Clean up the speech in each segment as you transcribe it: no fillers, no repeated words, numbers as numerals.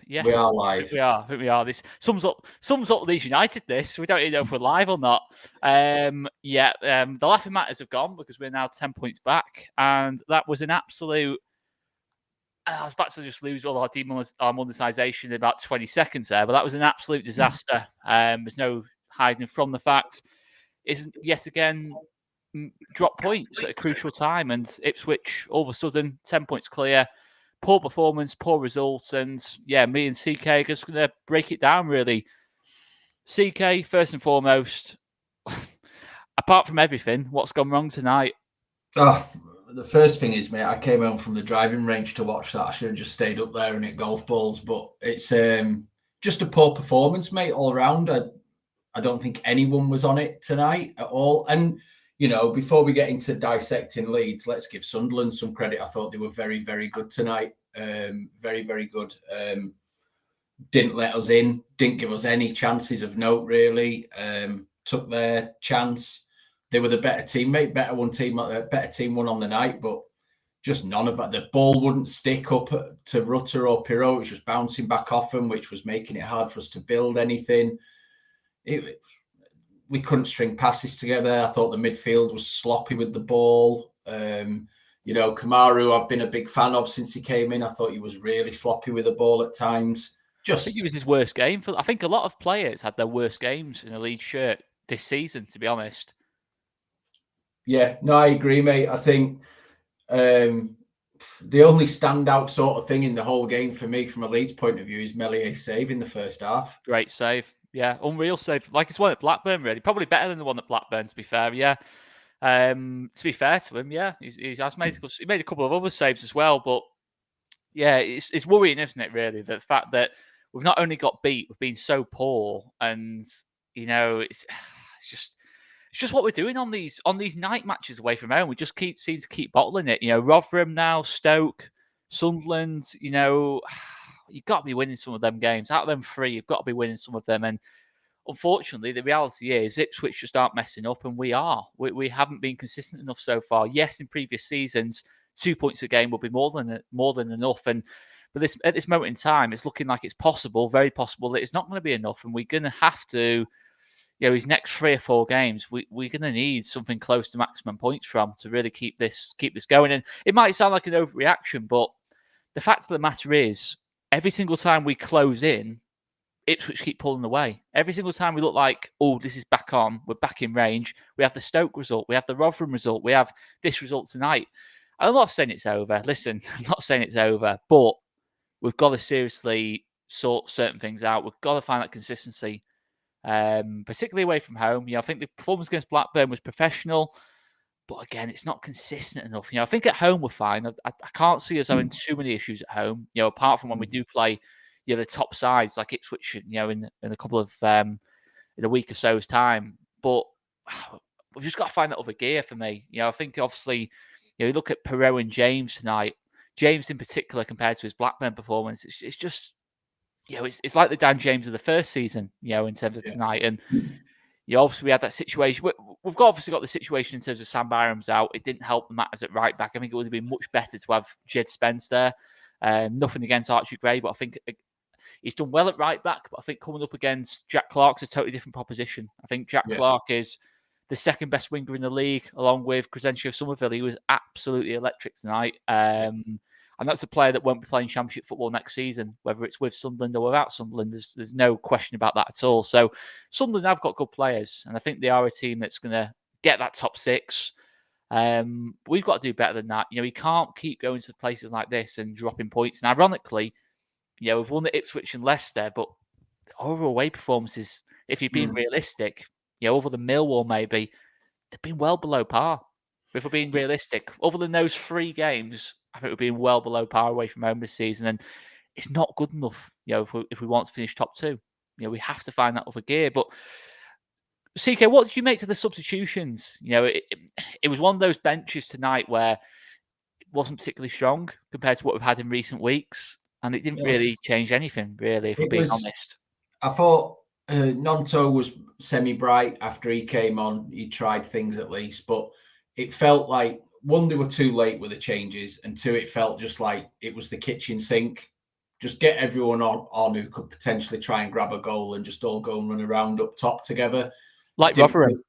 Yes, We are live. I think we are. This sums up Leeds United. This we don't even know if we're live or not. The laughing matters have gone because we're now 10 points back, and that was an absolute. I was about to just lose all our demonetisation in about 20 seconds there, but that was an absolute disaster. There's no hiding from the fact. Isn't yet again drop points at a crucial time, and Ipswich all of a sudden 10 points clear. Poor performance, poor results, and me and CK are just going to break it down really. CK, first and foremost, apart from everything, what's gone wrong tonight? Oh, the first thing is, mate, I came home from the driving range to watch that. I should have just stayed up there and hit golf balls, but it's just a poor performance, mate, all around. I don't think anyone was on it tonight at all. And, before we get into dissecting Leeds, let's give Sunderland some credit. I thought they were very, very good tonight. Very, very good. Didn't let us in, didn't give us any chances of note, really. Took their chance. They were the better team, mate. Better team won on the night, but just none of that. The ball wouldn't stick up to Rutter or Pirot. It was just bouncing back off them, which was making it hard for us to build anything. We couldn't string passes together. I thought the midfield was sloppy with the ball. Kamaru, I've been a big fan of since he came in. I thought he was really sloppy with the ball at times. I think it was his worst game. I think a lot of players had their worst games in a Leeds shirt this season, to be honest. Yeah, no, I agree, mate. I think the only standout sort of thing in the whole game for me from a Leeds point of view is Mellier's save in the first half. Great save. Yeah, unreal save. Like it's one at Blackburn, really. Probably better than the one at Blackburn, to be fair. Yeah. To be fair to him, yeah, he made a couple of other saves as well. But yeah, it's worrying, isn't it? Really, the fact that we've not only got beat, we've been so poor, and it's just what we're doing on these night matches away from home. We just seem to keep bottling it. Rotherham now, Stoke, Sunderland. You've got to be winning some of them games. Out of them three, you've got to be winning some of them. And unfortunately, the reality is Ipswich just aren't messing up, and we are. We haven't been consistent enough so far. Yes, in previous seasons, 2 points a game will be more than enough. But at this moment in time, it's looking like it's possible, very possible, that it's not going to be enough, and we're going to have to. His next 3 or 4 games, we're going to need something close to maximum points from to really keep this going. And it might sound like an overreaction, but the fact of the matter is, every single time we close in, Ipswich keep pulling away. Every single time we look like, oh, this is back on, we're back in range. We have the Stoke result, we have the Rotherham result, we have this result tonight. I'm not saying it's over. Listen, I'm not saying it's over, but we've got to seriously sort certain things out. We've got to find that consistency. Particularly away from home. I think the performance against Blackburn was professional, but again, it's not consistent enough. I think at home we're fine. I can't see us having too many issues at home. Apart from when we do play, the top sides like Ipswich, in a couple of in a week or so's time. But we've just got to find that other gear for me. I think obviously, you look at Pirot and James tonight. James in particular, compared to his Blackburn performance, it's just. It's like the Dan James of the first season, in terms of tonight. And obviously we had that situation. We've obviously got the situation in terms of Sam Byram's out. It didn't help the matters at right back. I think it would have been much better to have Jed Spence there. Nothing against Archie Gray, but I think he's done well at right back. But I think coming up against Jack Clark's a totally different proposition. I think Jack Clark is the second best winger in the league, along with Crescencio Somerville. He was absolutely electric tonight. And that's a player that won't be playing Championship football next season, whether it's with Sunderland or without Sunderland. There's no question about that at all. So Sunderland have got good players, and I think they are a team that's going to get that top 6. We've got to do better than that. We can't keep going to places like this and dropping points. And ironically, we've won the Ipswich and Leicester, but over away performances, if you're being realistic, over the Millwall maybe, they've been well below par. If we're being realistic, other than those 3 games, I think we're being well below par away from home this season, and it's not good enough. If we want to finish top 2, we have to find that other gear. But CK, what did you make to the substitutions? It was one of those benches tonight where it wasn't particularly strong compared to what we've had in recent weeks, and it didn't really change anything, really. If we're being honest, I thought Nonto was semi-bright after he came on. He tried things at least, but it felt like, 1, they were too late with the changes, and 2, it felt just like it was the kitchen sink. just get everyone on who could potentially try and grab a goal and just all go and run around up top together. Like Rotherham.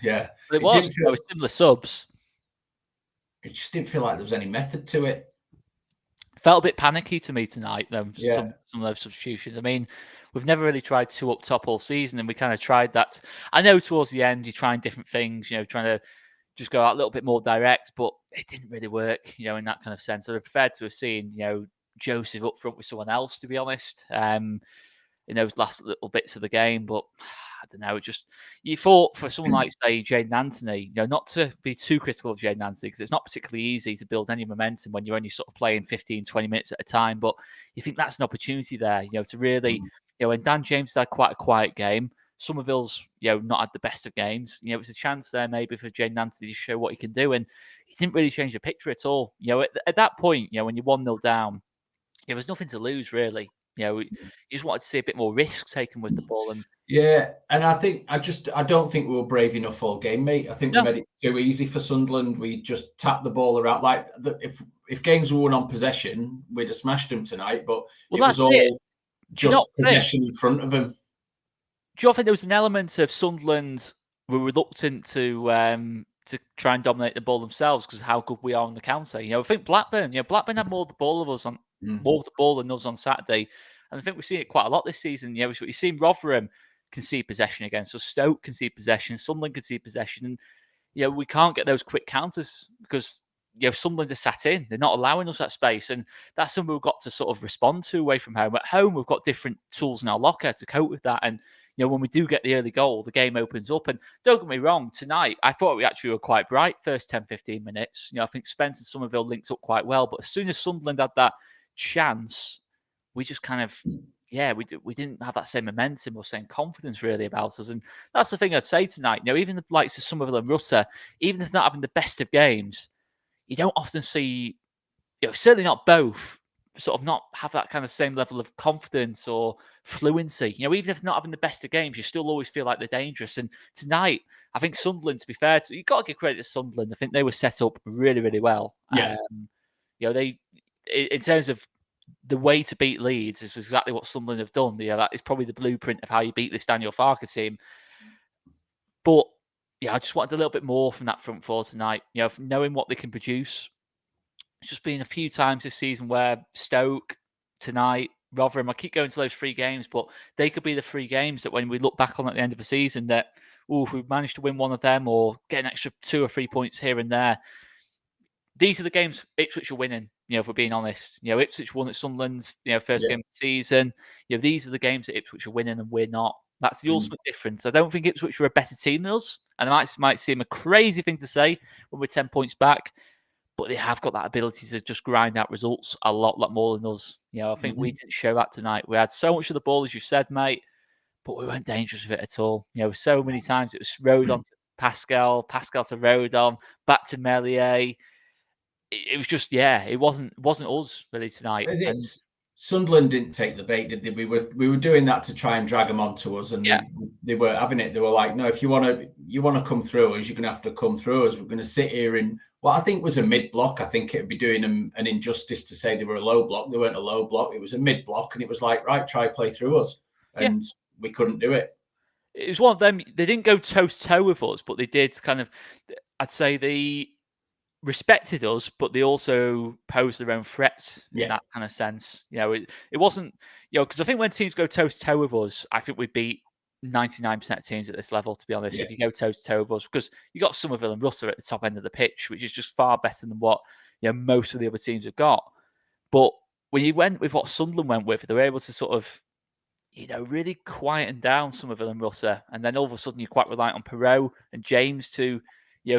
Yeah. It was. There were similar subs. It just didn't feel like there was any method to it. Felt a bit panicky to me tonight, though, Yeah. some of those substitutions. I mean, we've never really tried two up top all season, and we kind of tried that. I know towards the end, you're trying different things, trying to just go out a little bit more direct, but it didn't really work, in that kind of sense. I'd have preferred to have seen, Joseph up front with someone else, to be honest, in those last little bits of the game. But I don't know, you thought for someone like, say, Jayden Anthony, not to be too critical of Jayden Anthony, because it's not particularly easy to build any momentum when you're only sort of playing 15, 20 minutes at a time. But you think that's an opportunity there, to really, when Dan James had quite a quiet game, Somerville's, not had the best of games. It's a chance there maybe for Jayden Anthony to show what he can do. And he didn't really change the picture at all. At that point, when you're 1-0 down, there's nothing to lose, really. You just wanted to see a bit more risk taken with the ball. And yeah, and I don't think we were brave enough all game, mate. I think we made it too easy for Sunderland. We just tapped the ball around. Like if games were won on possession, we'd have smashed them tonight. But it was all just possession in front of them. Do you think there was an element of Sunderland were reluctant to try and dominate the ball themselves because of how good we are on the counter? I think Blackburn had more of the ball of us on more of the ball than us on Saturday. And I think we've seen it quite a lot this season. We've seen Rotherham concede possession against us. Stoke concede possession. Sunderland concede possession. And, we can't get those quick counters because, Sunderland are sat in. They're not allowing us that space. And that's something we've got to sort of respond to away from home. At home, we've got different tools in our locker to cope with that. And, when we do get the early goal, the game opens up. And don't get me wrong, tonight, I thought we actually were quite bright first 10, 15 minutes. I think Spence and Somerville linked up quite well. But as soon as Sunderland had that chance, we just kind of, we didn't have that same momentum or same confidence really about us. And that's the thing I'd say tonight. Even the likes of Somerville and Rutter, even if they're not having the best of games, you don't often see, certainly not both, sort of not have that kind of same level of confidence or fluency. Even if they're not having the best of games, you still always feel like they're dangerous. And tonight, I think Sunderland, to be fair, you've got to give credit to Sunderland. I think they were set up really, really well. Yeah. They, in terms of the way to beat Leeds, is exactly what Sunderland have done. That is probably the blueprint of how you beat this Daniel Farke team. But I just wanted a little bit more from that front four tonight. Knowing what they can produce. It's just been a few times this season where Stoke, tonight, Rotherham, I keep going to those 3 games, but they could be the 3 games that when we look back on at the end of the season that, if we managed to win one of them or get an extra 2 or 3 points here and there, these are the games Ipswich are winning, if we're being honest. Ipswich won at Sunderland, first game of the season. These are the games that Ipswich are winning and we're not. That's the ultimate difference. I don't think Ipswich are a better team than us. And it might seem a crazy thing to say when we're 10 points back, but they have got that ability to just grind out results a lot more than us. I think we didn't show that tonight. We had so much of the ball, as you said, mate, but we weren't dangerous with it at all. So many times it was Rodon to Pascal to Rodon, back to Meslier. It was just, it wasn't us really tonight. Sunderland didn't take the bait, did they? We were doing that to try and drag them onto us, and they were having it. They were like, no, if you want to come through us, you're going to have to come through us. We're going to sit here in what I think was a mid block. I think it would be doing them an injustice to say they were a low block. They weren't a low block. It was a mid block, and it was like, right, try play through us, and we couldn't do it. It was one of them. They didn't go toe to toe with us, but they did kind of. I'd say they respected us, but they also posed their own threats in that kind of sense. It wasn't, because I think when teams go toe to toe with us, I think we beat 99% of teams at this level, to be honest. If you go toe to toe with us, because you got Somerville and Rutter at the top end of the pitch, which is just far better than what most of the other teams have got. But when you went with what Sunderland went with, they were able to sort of, really quieten down Somerville and Rutter, and then all of a sudden you're quite reliant on Perot and James to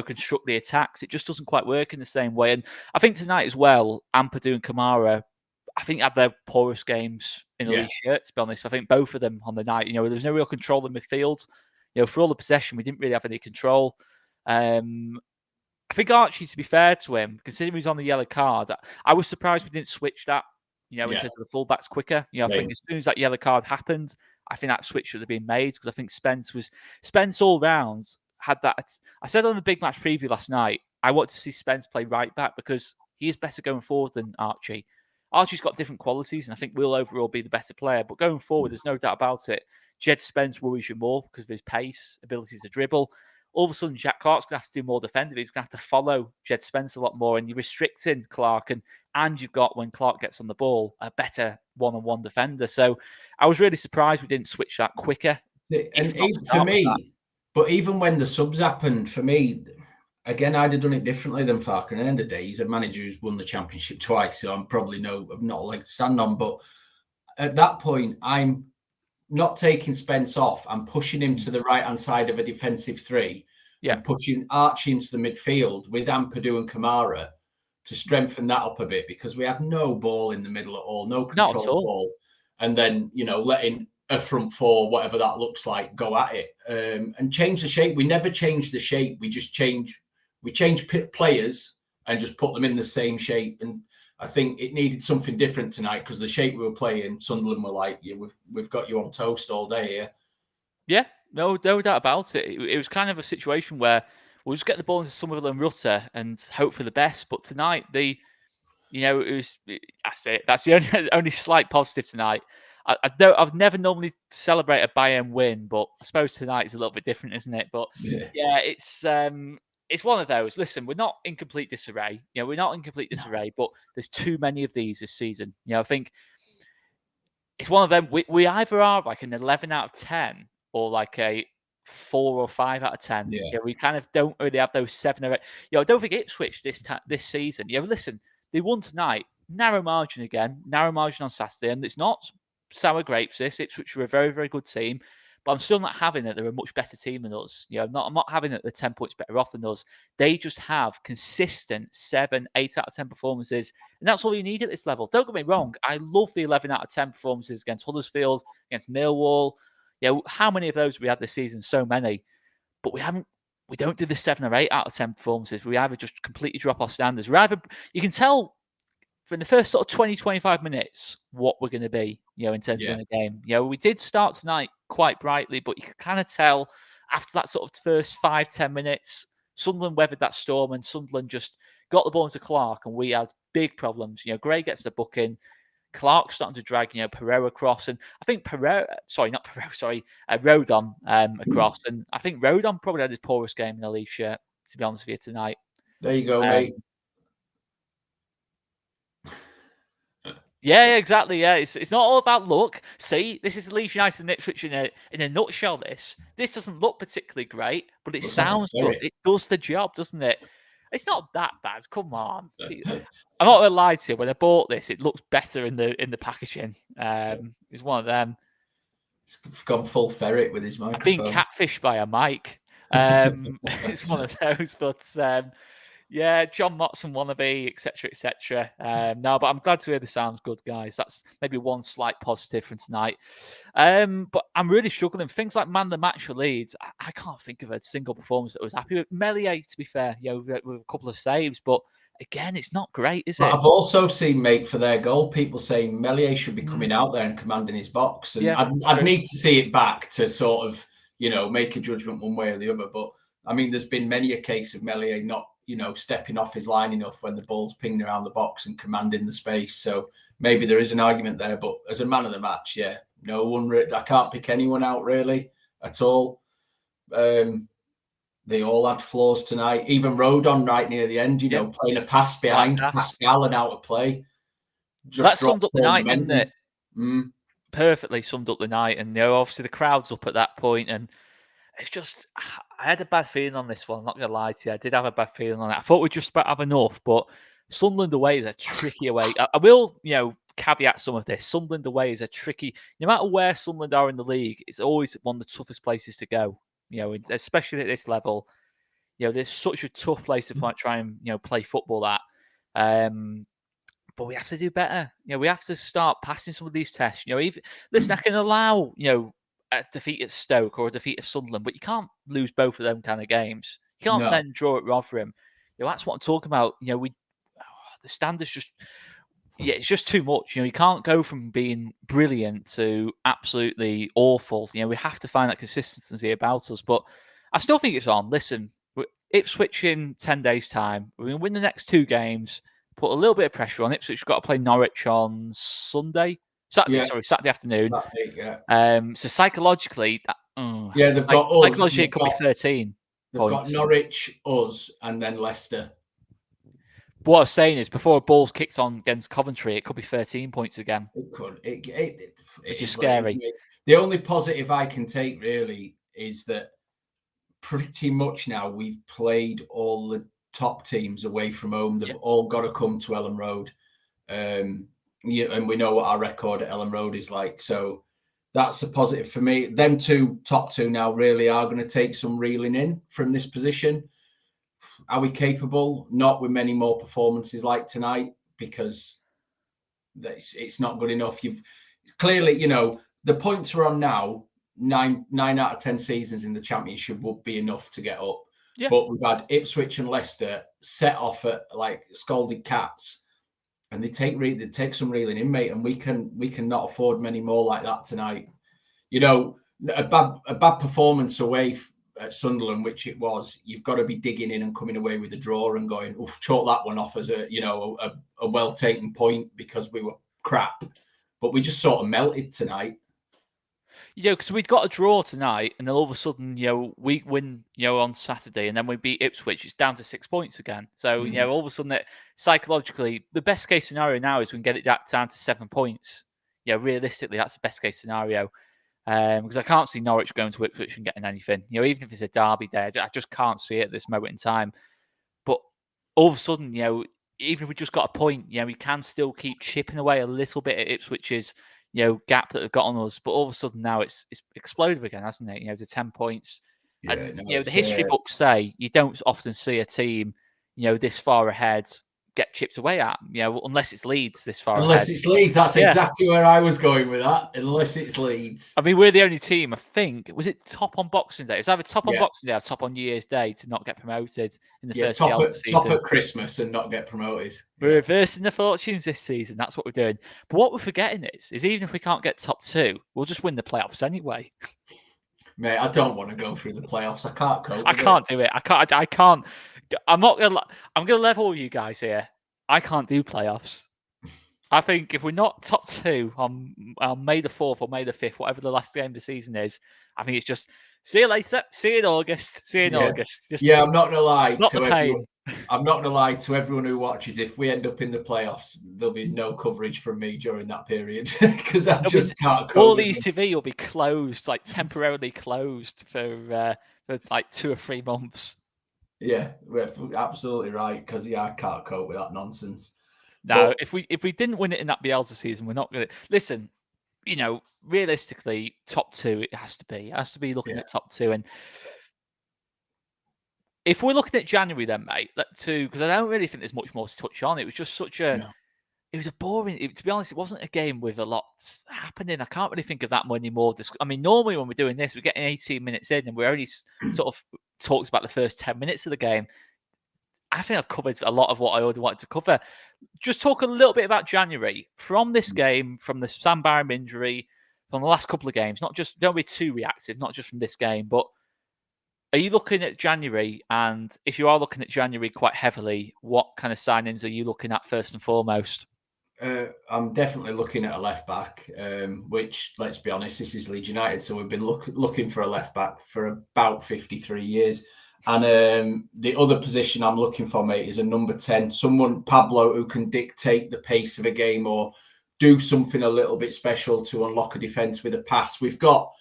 construct the attacks. It just doesn't quite work in the same way. And I think tonight as well, Ampadu and Kamara, I think had their poorest games in a league shirt, to be honest. I think both of them on the night, there's no real control in midfield. For all the possession, we didn't really have any control. I think Archie, to be fair to him, considering he's on the yellow card, I was surprised we didn't switch that, in terms of the fullbacks quicker. I think as soon as that yellow card happened, I think that switch should have been made, because I think Spence all rounds had that. I said on the big match preview last night, I want to see Spence play right back because he is better going forward than Archie. Archie's got different qualities, and I think will overall be the better player. But going forward, there's no doubt about it. Jed Spence worries you more because of his pace, ability to dribble. All of a sudden, Jack Clark's going to have to do more defending. He's going to have to follow Jed Spence a lot more, and you're restricting Clark. And you've got, when Clark gets on the ball, a better one-on-one defender. So I was really surprised we didn't switch that quicker. And for me, but even when the subs happened, for me, again, I'd have done it differently than Farke. At the end of the day, he's a manager who's won the championship twice, so I'm probably I've not a leg to stand on. But at that point, I'm not taking Spence off. I'm pushing him to the right-hand side of a defensive three. Yeah. And pushing Archie into the midfield with Ampadu and Kamara to strengthen that up a bit, because we had no ball in the middle at all, no control ball. And then, letting a front four, whatever that looks like, go at it and change the shape. We never changed the shape. We just changed players and just put them in the same shape. And I think it needed something different tonight, because the shape we were playing, Sunderland were like, yeah, we've got you on toast all day here. Yeah, no doubt about it. It was kind of a situation where we'll just get the ball into Somerville and Rutter and hope for the best. But tonight, it was. That's it. That's the only slight positive tonight. I've never normally celebrate a Bayern win, but I suppose tonight is a little bit different, isn't it? But yeah, it's one of those. Listen, we're not in complete disarray. We're not in complete disarray, but there's too many of these this season. I think it's one of them. We either are like an 11 out of 10 or like a 4 or 5 out of 10. Yeah. We kind of don't really have those 7 or 8. I don't think Ipswich this season. Listen, they won tonight, narrow margin again, narrow margin on Saturday, and it's not sour grapes. Ipswich are a very, very good team, but I'm still not having it. They're a much better team than us. I'm not having it. They're 10 points better off than us. They just have consistent 7, 8 out of 10 performances, and that's all you need at this level. Don't get me wrong. I love the 11 out of 10 performances against Huddersfield, against Millwall. How many of those have we had this season? So many. But we don't do the 7 or 8 out of 10 performances. We either just completely drop our standards. You can tell from the first sort of 20, 25 minutes what we're going to be, in terms of winning a game. We did start tonight quite brightly, but you can kind of tell after that sort of first 5, 10 minutes, Sunderland weathered that storm, and Sunderland just got the ball into Clark, and we had big problems. Gray gets the booking. Clark starting to drag, Pereira across, and I think Rodon across, and I think Rodon probably had his poorest game in a Leeds shirt, to be honest with you, tonight. There you go, mate. Yeah, exactly. Yeah, it's not all about luck. See, this is Leeds United and Ipswich in a nutshell. This doesn't look particularly great, but it sounds good. It does the job, doesn't it? It's not that bad. Come on. I'm not gonna lie to you. When I bought this, it looks better in the packaging. It's one of them. He's gone full ferret with his microphone. I've been catfished by a mic. It's one of those, but yeah, John Motson wannabe, etc., etc. No, but I'm glad to hear the sounds good, guys. That's maybe one slight positive from tonight. But I'm really struggling. Things like man of the match for Leeds, I can't think of a single performance that was happy with. Meslier, to be fair, with a couple of saves, but again, it's not great, is it? I've also seen, mate, for their goal, people saying Meslier should be coming out there and commanding his box. And I'd need to see it back to sort of, make a judgment one way or the other. But I mean, there's been many a case of Meslier not, stepping off his line enough when the ball's pinged around the box and commanding the space. So maybe there is an argument there. But as a man of the match, no one. I can't pick anyone out really at all. They all had flaws tonight. Even Rodon right near the end, playing a pass behind Pascal and out of play. That summed up the night, didn't it? Perfectly summed up the night. And obviously the crowd's up at that point, and it's just, I had a bad feeling on this one. I'm not going to lie to you. I did have a bad feeling on it. I thought we'd just about have enough, but Sunderland away is a tricky away. I will, caveat some of this. Sunderland away is a tricky, no matter where Sunderland are in the league, it's always one of the toughest places to go, especially at this level. There's such a tough place to try and, play football at. But we have to do better. We have to start passing some of these tests. Listen, I can allow, a defeat at Stoke or a defeat at Sunderland, but you can't lose both of them kind of games. You can't then draw at Rotherham. That's what I'm talking about. The standards just, it's just too much. You can't go from being brilliant to absolutely awful. We have to find that consistency about us. But I still think it's on. Listen, Ipswich in 10 days' time. We're going to win the next 2 games. put a little bit of pressure on Ipswich. We've got to play Norwich on Saturday afternoon. So psychologically, they've got us. Psychologically, it could be 13 They've points. got Norwich, us, and then Leicester. What I was saying is, before a ball's kicked on against Coventry, it could be 13 points again. It could. Which is scary. The only positive I can take really is that pretty much now we've played all the top teams away from home. They've all got to come to Ellen Road. And we know what our record at Ellen Road is like. So that's a positive for me. Them top two now really are going to take some reeling in from this position. Are we capable? Not with many more performances like tonight, because it's not good enough. You've clearly, the points we're on now, 9 out of 10 seasons in the Championship would be enough to get up. Yeah. But we've had Ipswich and Leicester set off at like scalded cats, and they take some reeling in, mate. And we cannot afford many more like that tonight. A bad performance away at Sunderland, which it was, you've got to be digging in and coming away with a draw and going, oof, chalk that one off as a well taken point because we were crap. But we just sort of melted tonight. Because we'd got a draw tonight, and then all of a sudden, we win, on Saturday, and then we beat Ipswich. It's down to 6 points again. So, all of a sudden, psychologically, the best case scenario now is we can get it down to 7 points. Realistically, that's the best case scenario. Because I can't see Norwich going to Ipswich and getting anything. Even if it's a derby day, I just can't see it at this moment in time. But all of a sudden, even if we just got a point, we can still keep chipping away a little bit at Ipswich's gap that they've got on us. But all of a sudden now it's exploded again, hasn't it? To 10 points. And the history books say you don't often see a team, this far ahead get chipped away at, unless it's Leeds this far unless ahead. It's Leeds. That's exactly where I was going with that. Unless it's Leeds. I mean, we're the only team, I think, was it top on Boxing Day? It was either top on Boxing Day or top on New Year's Day to not get promoted in the first year of the season. Top at Christmas and not get promoted. We're reversing the fortunes this season. That's what we're doing. But what we're forgetting is even if we can't get top two, we'll just win the playoffs anyway. Mate, I don't want to go through the playoffs. I can't cope. I can't do it. I can't. I'm gonna level with you guys here. I can't do playoffs. I think if we're not top two on May the 4th or May the 5th, whatever the last game of the season is, I think it's just see you later. See you in August. See you in August. I'm not gonna lie to everyone. I'm not gonna lie to everyone who watches. If we end up in the playoffs, there'll be no coverage from me during that period because I just can't cope. All these TV will be closed, like temporarily closed for like 2 or 3 months. Yeah, we're absolutely right. Because I can't cope with that nonsense. No, if we didn't win it in that Bielsa season, we're not going to listen. Realistically, top two it has to be. It has to be looking at top two. And if we're looking at January, then mate, because I don't really think there's much more to touch on. It was just such a. It was a boring. To be honest, it wasn't a game with a lot happening. I can't really think of that many more. I mean, normally when we're doing this, we're getting 18 minutes in, and we're only sort of talked about the first 10 minutes of the game. I think I've covered a lot of what I already wanted to cover. Just talk a little bit about January from this game, from the Sam Barham injury, from the last couple of games. Don't be too reactive, not just from this game, but are you looking at January? And if you are looking at January quite heavily, what kind of signings are you looking at first and foremost? I'm definitely looking at a left back, which, let's be honest, this is Leeds United, so we've been looking for a left back for about 53 years. And the other position I'm looking for, mate, is a number 10, someone, Pablo, who can dictate the pace of a game or do something a little bit special to unlock a defence with a pass. We've got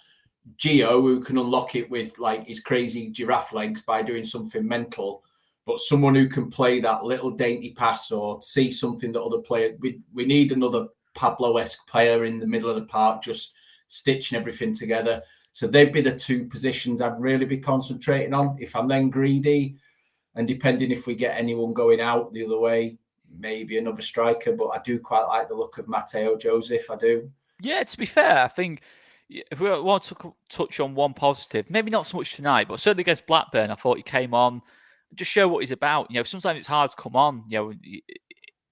Gio, who can unlock it with like his crazy giraffe legs by doing something mental. But someone who can play that little dainty pass or see something that other players... We need another Pablo-esque player in the middle of the park, just stitching everything together. So they'd be the 2 positions I'd really be concentrating on. If I'm then greedy, and depending if we get anyone going out the other way, maybe another striker. But I do quite like the look of Mateo Joseph. I do. Yeah, to be fair, I think if we want to touch on one positive, maybe not so much tonight, but certainly against Blackburn, I thought he came on, just show what he's about. Sometimes it's hard to come on.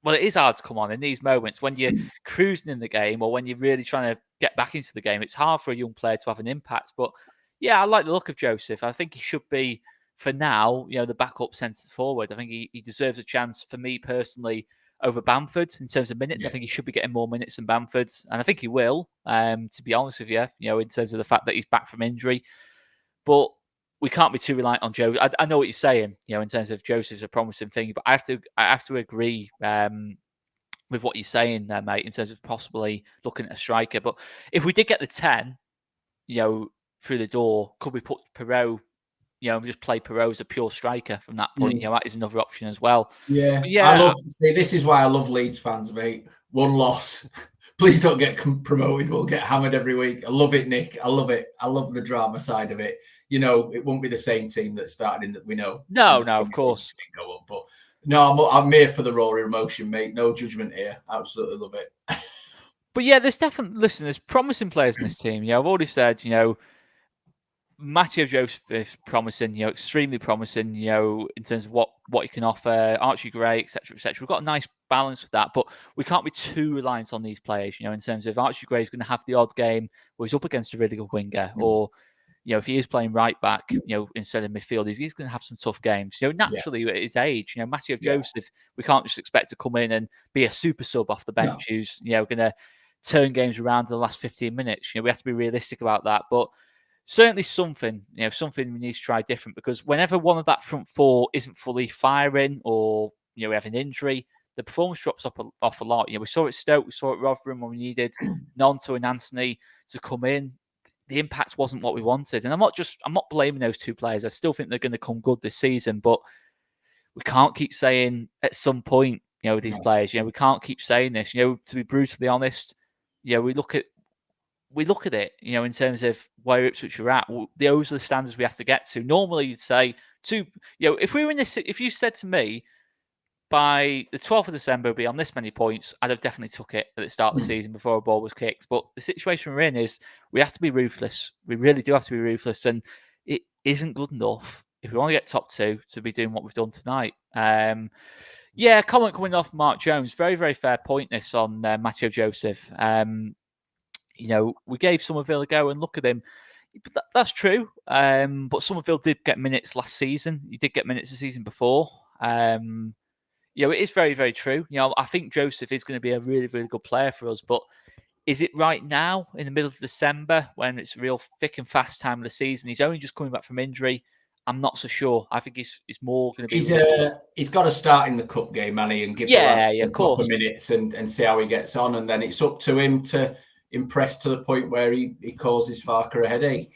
Well, it is hard to come on in these moments when you're cruising in the game or when you're really trying to get back into the game. It's hard for a young player to have an impact. But yeah, I like the look of Joseph. I think he should be, for now, the backup centre forward. I think he deserves a chance, for me personally, over Bamford in terms of minutes. I think he should be getting more minutes than Bamford, and I think he will. To be honest with you, in terms of the fact that he's back from injury, but we can't be too reliant on Joe. I know what you're saying, in terms of Joseph's a promising thing, but I have to agree with what you're saying there, mate, in terms of possibly looking at a striker. But if we did get the 10, through the door, could we put Perot, just play Perot as a pure striker from that point? That is another option as well. Yeah, this is why I love Leeds fans, mate. One loss. Please don't get promoted. We'll get hammered every week. I love it, Nick. I love it. I love the drama side of it. It won't be the same team that started in that we know. No, of course. Go up, but no, I'm here for the raw emotion, mate. No judgment here. Absolutely love it. But yeah, there's promising players in this team. I've already said, Matteo Joseph is promising, extremely promising, in terms of what he can offer. Archie Gray, etc., etc. We've got a nice balance with that, but we can't be too reliant on these players, in terms of Archie Gray is going to have the odd game where he's up against a really good winger, or if he is playing right back, instead of midfield, he's going to have some tough games. Naturally at his age, Matteo Joseph, we can't just expect to come in and be a super sub off the bench who's going to turn games around in the last 15 minutes. We have to be realistic about that, but certainly something we need to try different, because whenever one of that front four isn't fully firing, or we have an injury, the performance drops off a lot. We saw it Stoke, we saw it Rotherham when we needed Nonto and Anthony to come in. The impact wasn't what we wanted, and I'm not blaming those two players. I still think they're going to come good this season, but we can't keep saying at some point, with these players, we can't keep saying this. To be brutally honest, we look at it, in terms of where Ipswich are at. Those are the standards we have to get to. Normally, you'd say if we were in this, if you said to me by the 12th of December, we'll be on this many points, I'd have definitely took it at the start of the season before a ball was kicked. But the situation we're in is we have to be ruthless. We really do have to be ruthless, and it isn't good enough if we want to get top two to be doing what we've done tonight. Comment coming off Mark Jones. Very, very fair point this on Matteo Joseph. We gave Somerville a go, and look at him. That's true. But Somerville did get minutes last season. He did get minutes the season before. It is very, very true. I think Joseph is going to be a really, really good player for us. But is it right now, in the middle of December, when it's a real thick and fast time of the season? He's only just coming back from injury. I'm not so sure. I think he's more going to be. He's got to start in the cup game, Manny, and give the couple of minutes and see how he gets on, and then it's up to him to impress to the point where he causes Farker a headache.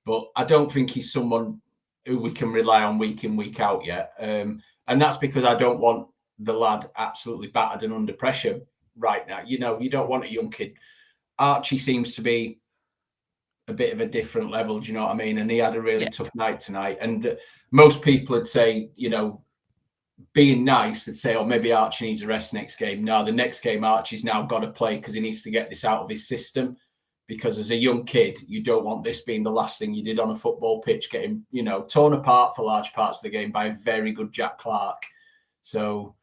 But I don't think he's someone who we can rely on week in, week out yet. And that's because I don't want the lad absolutely battered and under pressure right now. You don't want a young kid. Archie seems to be a bit of a different level, do you know what I mean? And he had a really tough night tonight. And most people would say, being nice, they'd say, maybe Archie needs a rest next game. No, the next game Archie's now got to play because he needs to get this out of his system. Because as a young kid, you don't want this being the last thing you did on a football pitch, getting, torn apart for large parts of the game by a very good Jack Clark. So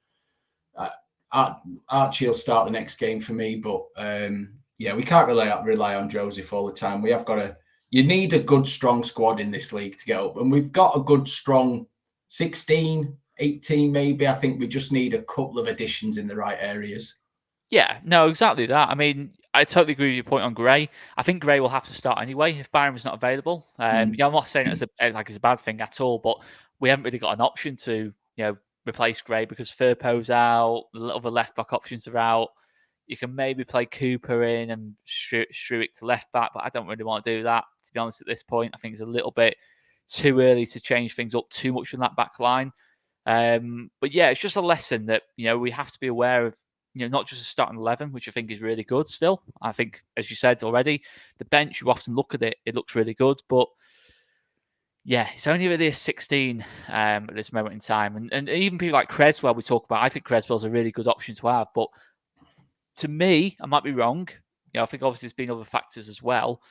Archie will start the next game for me. But we can't rely on Joseph all the time. We have got you need a good, strong squad in this league to get up. And we've got a good, strong 16, 18 maybe. I think we just need a couple of additions in the right areas. Yeah, no, exactly that. I mean, I totally agree with your point on Gray. I think Gray will have to start anyway if Byram's not available. I'm not saying it's a bad thing at all, but we haven't really got an option to replace Gray because Firpo's out, the other left back options are out. You can maybe play Cooper in and Struick to left back, but I don't really want to do that, to be honest, at this point. I think it's a little bit too early to change things up too much in that back line. But yeah, it's just a lesson that, we have to be aware of, not just a starting 11, which I think is really good still. I think, as you said already, the bench, you often look at it, it looks really good. But yeah, it's only really a 16 at this moment in time. And even people like Creswell we talk about, I think Creswell's a really good option to have. But to me, I might be wrong. I think obviously there's been other factors as well.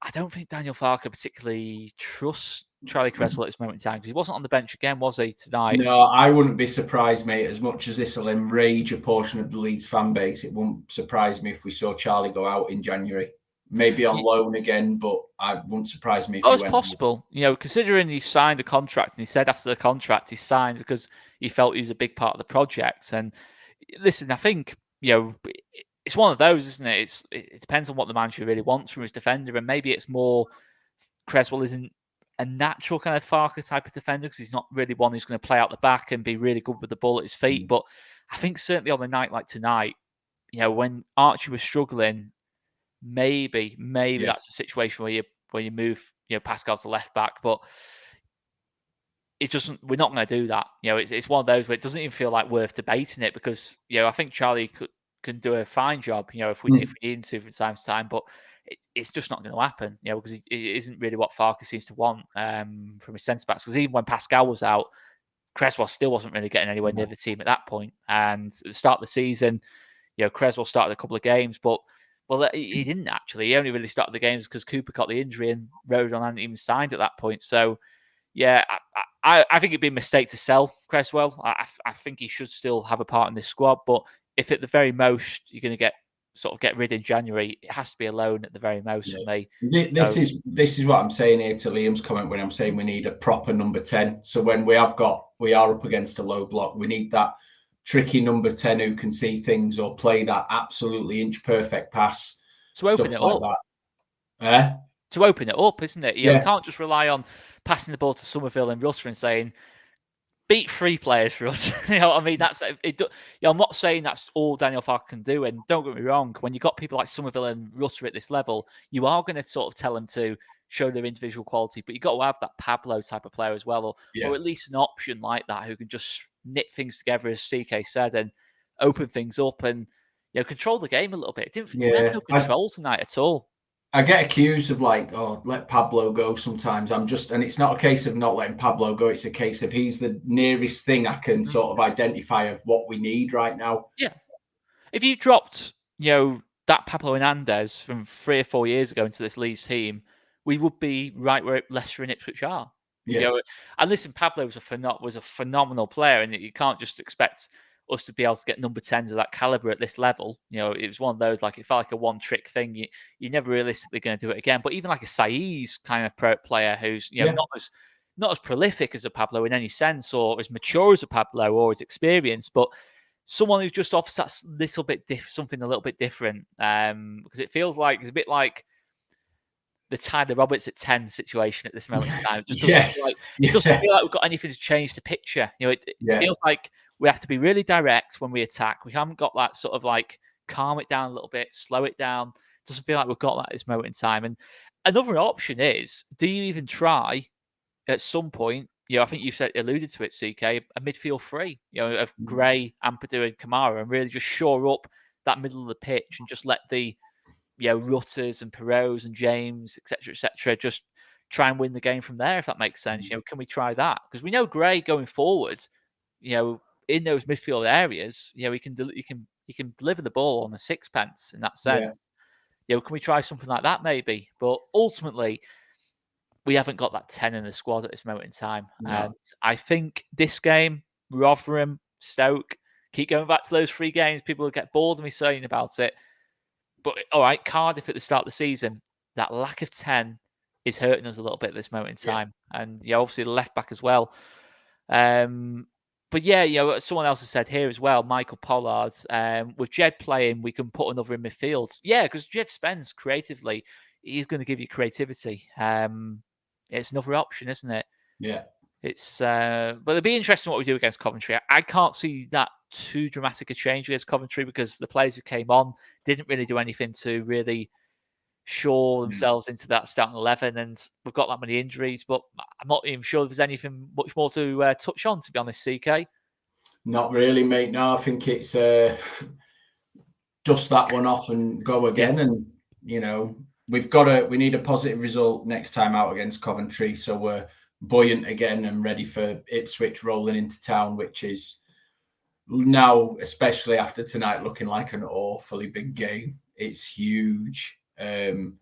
I don't think Daniel Farker particularly trusts Charlie Creswell at this moment in time because he wasn't on the bench again, was he, tonight? No, I wouldn't be surprised, mate. As much as this will enrage a portion of the Leeds fan base, it wouldn't surprise me if we saw Charlie go out in January. Maybe on loan again, but I wouldn't surprise me if he it's possible. Considering he signed a contract and he said after the contract he signed because he felt he was a big part of the project. And listen, I think, it's one of those, isn't it? It depends on what the manager really wants from his defender, and maybe it's more Creswell isn't a natural kind of Farke type of defender because he's not really one who's going to play out the back and be really good with the ball at his feet. But I think certainly on a night like tonight, when Archie was struggling, maybe that's a situation where you move, Pascal to left back, but it doesn't. We're not going to do that. It's one of those where it doesn't even feel like worth debating it because I think Charlie can do a fine job. If we need him to from time to time, but it's just not going to happen. Because it isn't really what Farke seems to want from his centre backs. Because even when Pascal was out, Creswell still wasn't really getting anywhere near the team at that point. And at the start of the season, Creswell started a couple of games, but he didn't actually. He only really started the games because Cooper got the injury and Rodon hadn't even signed at that point. So, yeah, I think it'd be a mistake to sell Creswell. I think he should still have a part in this squad, but if at the very most you're going to get rid in January, it has to be a loan at the very most for me. This is what I'm saying here to Liam's comment when I'm saying we need a proper number 10. So when we are up against a low block, we need that tricky number 10 who can see things or play that absolutely inch perfect pass. To open it like up. That. To open it up, isn't it? You can't just rely on passing the ball to Somerville and Rutter and saying, beat 3 players for us. You know what I mean? That's it. I'm not saying that's all Daniel Farke can do. And don't get me wrong, when you've got people like Somerville and Rutter at this level, you are going to sort of tell them to show their individual quality. But you've got to have that Pablo type of player as well, or at least an option like that who can just knit things together, as CK said, and open things up and control the game a little bit. We had no control tonight at all. I get accused of let Pablo go sometimes. And it's not a case of not letting Pablo go. It's a case of he's the nearest thing I can sort of identify of what we need right now. Yeah. If you dropped, that Pablo Hernandez from 3 or 4 years ago into this Leeds team, we would be right where Leicester and Ipswich are. Yeah. And listen, Pablo was a phenomenal player, and you can't just expect us to be able to get number 10s of that caliber at this level. It was one of those, it felt like a one-trick thing. You're never realistically going to do it again. But even like a Saiz kind of pro player who's not as prolific as a Pablo in any sense, or as mature as a Pablo, or as experienced, but someone who just offers that little bit something a little bit different. Because it feels like it's a bit like the Tyler Roberts at 10 situation at this moment in time. It just doesn't feel like we've got anything to change the picture. It feels like we have to be really direct when we attack. We haven't got that sort of calm it down a little bit, slow it down. It doesn't feel like we've got that at this moment in time. And another option is, do you even try at some point? I think you've alluded to it, CK, a midfield 3, of Gray, Ampadu, and Kamara, and really just shore up that middle of the pitch and just let the Rutters and Perreaults and James, etc., just try and win the game from there, if that makes sense. Can we try that? Because we know Gray going forward, in those midfield areas, he can deliver the ball on a sixpence in that sense. Can we try something like that maybe? But ultimately, we haven't got that 10 in the squad at this moment in time. No. And I think this game, Rotherham, Stoke, keep going back to those 3 games. People will get bored of me saying about it. But all right, Cardiff at the start of the season, that lack of 10 is hurting us a little bit at this moment in time. And obviously the left back as well. But someone else has said here as well, Michael Pollard, with Jed playing, we can put another in midfield. Yeah, because Jed Spence creatively, he's going to give you creativity. It's another option, isn't it? Yeah. But it'll be interesting what we do against Coventry. I can't see that too dramatic a change against Coventry because the players who came on didn't really do anything to really shore themselves into that starting 11, and we've got that many injuries, but I'm not even sure there's anything much more to touch on, to be honest, CK. Not really, mate. No, I think it's dust that one off and go again. And, we need a positive result next time out against Coventry, so we're buoyant again and ready for Ipswich rolling into town, which is now, especially after tonight, looking like an awfully big game. It's huge. And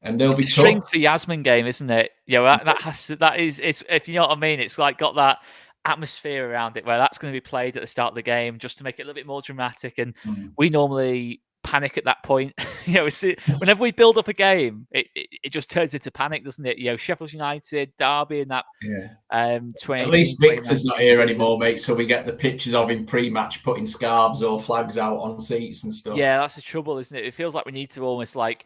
they'll be tough. String for Yasmin game, isn't it? That is, if you know what I mean, it's got that atmosphere around it where that's going to be played at the start of the game just to make it a little bit more dramatic. And we normally panic at that point. Whenever we build up a game, it just turns into panic, doesn't it? Sheffield United, Derby, and that. Yeah. 2018, At least Victor's not here season. anymore, mate. So we get the pictures of him pre-match putting scarves or flags out on seats and stuff. Yeah, that's the trouble, isn't it? It feels like we need to almost like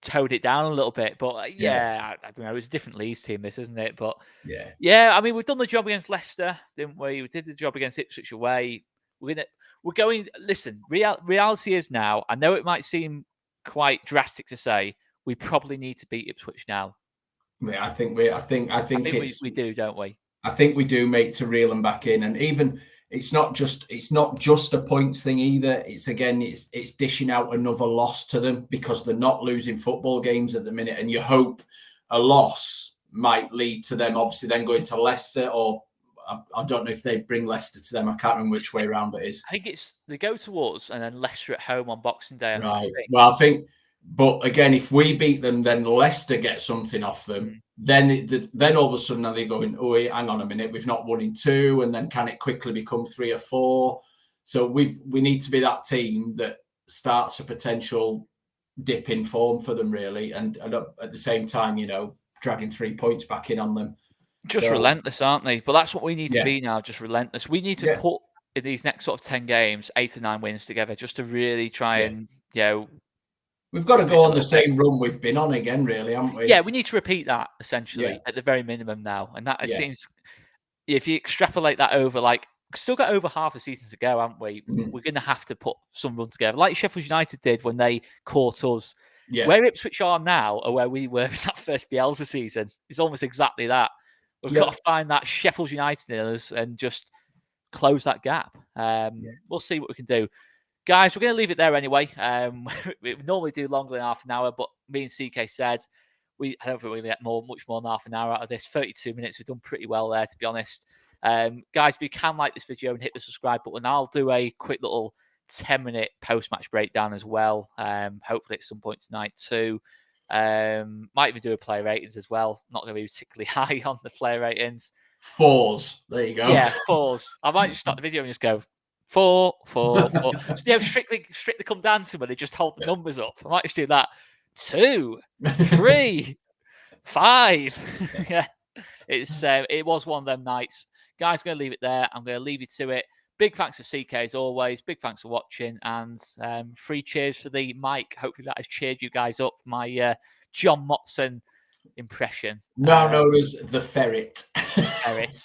tone it down a little bit. But I don't know. It's a different Leeds team, this, isn't it? But yeah. I mean, we've done the job against Leicester, didn't we? We did the job against Ipswich away. We're going. Listen, reality is now. I know it might seem quite drastic to say, we probably need to beat Ipswich now. Yeah, I think we do, don't we? I think we do, mate, to reel them back in, and even it's not just a points thing either. It's dishing out another loss to them because they're not losing football games at the minute, and you hope a loss might lead to them obviously then going to Leicester, or I don't know if they bring Leicester to them. I can't remember which way around it is. I think they go to us and then Leicester at home on Boxing Day. Right. Well, I think. But again, if we beat them, then Leicester get something off them. Then all of a sudden are they going, oh, hang on a minute, we've not won in 2, and then can it quickly become 3 or 4? So we need to be that team that starts a potential dip in form for them, really, and at the same time, dragging 3 points back in on them. Just relentless, aren't they? But that's what we need to be now, just relentless. We need to put in these next sort of 10 games, 8 or 9 wins together, just to really try and, we've got to go on the same run we've been on again, really, haven't we? Yeah, we need to repeat that, essentially, at the very minimum now. And that, it seems, if you extrapolate that over, we've still got over half a season to go, haven't we? Mm-hmm. We're going to have to put some run together, like Sheffield United did when they caught us. Yeah. Where Ipswich are now, or where we were in that first Bielsa season, is almost exactly that. We've got to find that Sheffield United in us and just close that gap. We'll see what we can do. Guys, we're going to leave it there anyway. We normally do longer than half an hour, but me and CK said I don't think we're going to get much more than half an hour out of this. 32 minutes, we've done pretty well there, to be honest. Guys, if you can like this video and hit the subscribe button, I'll do a quick little 10-minute post-match breakdown as well. Hopefully at some point tonight too. Might even do a player ratings as well. Not going to be particularly high on the player ratings. 4s. There you go. Yeah, 4s. I might just start the video and just go 4, 4, 4. So, strictly come dancing where they just hold the numbers up. I might just do that. 2, 3, 5. Yeah, it was one of them nights. Guys, going to leave it there. I'm going to leave you to it. Big thanks to CK as always. Big thanks for watching, and 3 cheers for the mic. Hopefully that has cheered you guys up. My John Motson impression. Now known as the ferret. Ferret.